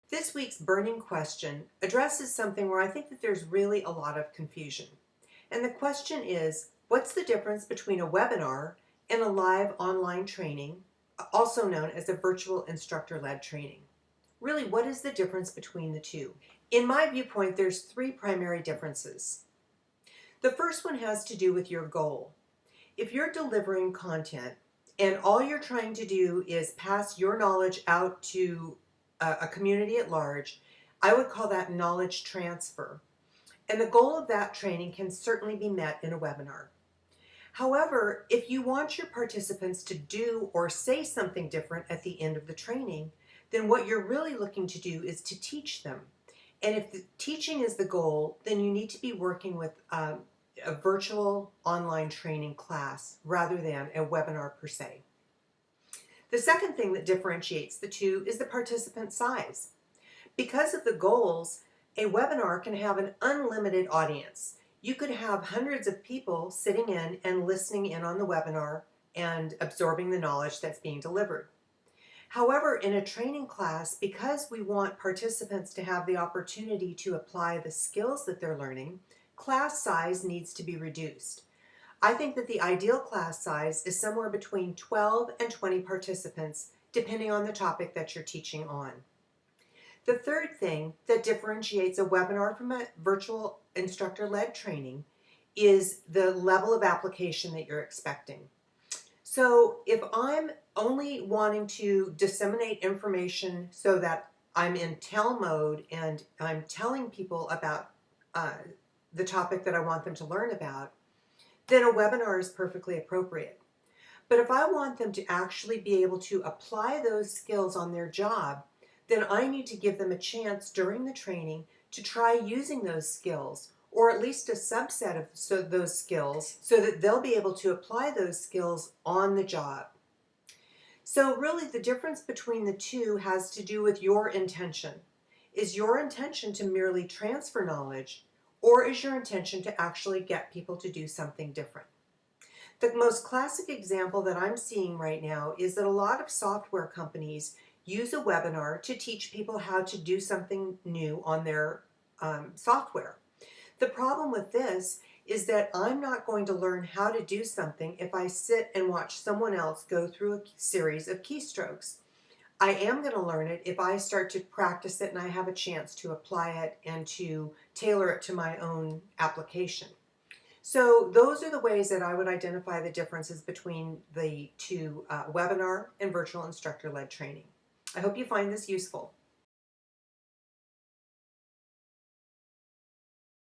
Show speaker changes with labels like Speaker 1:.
Speaker 1: This week's burning question addresses something where I think that there's really a lot of confusion. And the question is, what's the difference between a webinar and a live online training, also known as a virtual instructor-led training? Really, what is the difference between the two? In my viewpoint, there's three primary differences. The first one has to do with your goal. If you're delivering content and all you're trying to do is pass your knowledge out to a community at large, I would call that knowledge transfer. And the goal of that training can certainly be met in a webinar. However, if you want your participants to do or say something different at the end of the training, then what you're really looking to do is to teach them. And if the teaching is the goal, then you need to be working with a virtual online training class rather than a webinar per se. The second thing that differentiates the two is the participant size. Because of the goals, a webinar can have an unlimited audience. You could have hundreds of people sitting in and listening in on the webinar and absorbing the knowledge that's being delivered. However, in a training class, because we want participants to have the opportunity to apply the skills that they're learning, class size needs to be reduced. I think that the ideal class size is somewhere between 12 and 20 participants, depending on the topic that you're teaching on. The third thing that differentiates a webinar from a virtual instructor-led training is the level of application that you're expecting. So if I'm only wanting to disseminate information so that I'm in tell mode and I'm telling people about the topic that I want them to learn about, then a webinar is perfectly appropriate. But if I want them to actually be able to apply those skills on their job, then I need to give them a chance during the training to try using those skills, or at least a subset of those skills, so that they'll be able to apply those skills on the job. So really the difference between the two has to do with your intention. Is your intention to merely transfer knowledge, or is your intention to actually get people to do something different? The most classic example that I'm seeing right now is that a lot of software companies use a webinar to teach people how to do something new on their software. The problem with this is that I'm not going to learn how to do something if I sit and watch someone else go through a series of keystrokes. I am going to learn it if I start to practice it and I have a chance to apply it and to tailor it to my own application. So those are the ways that I would identify the differences between the two webinar and virtual instructor-led training. I hope you find this useful.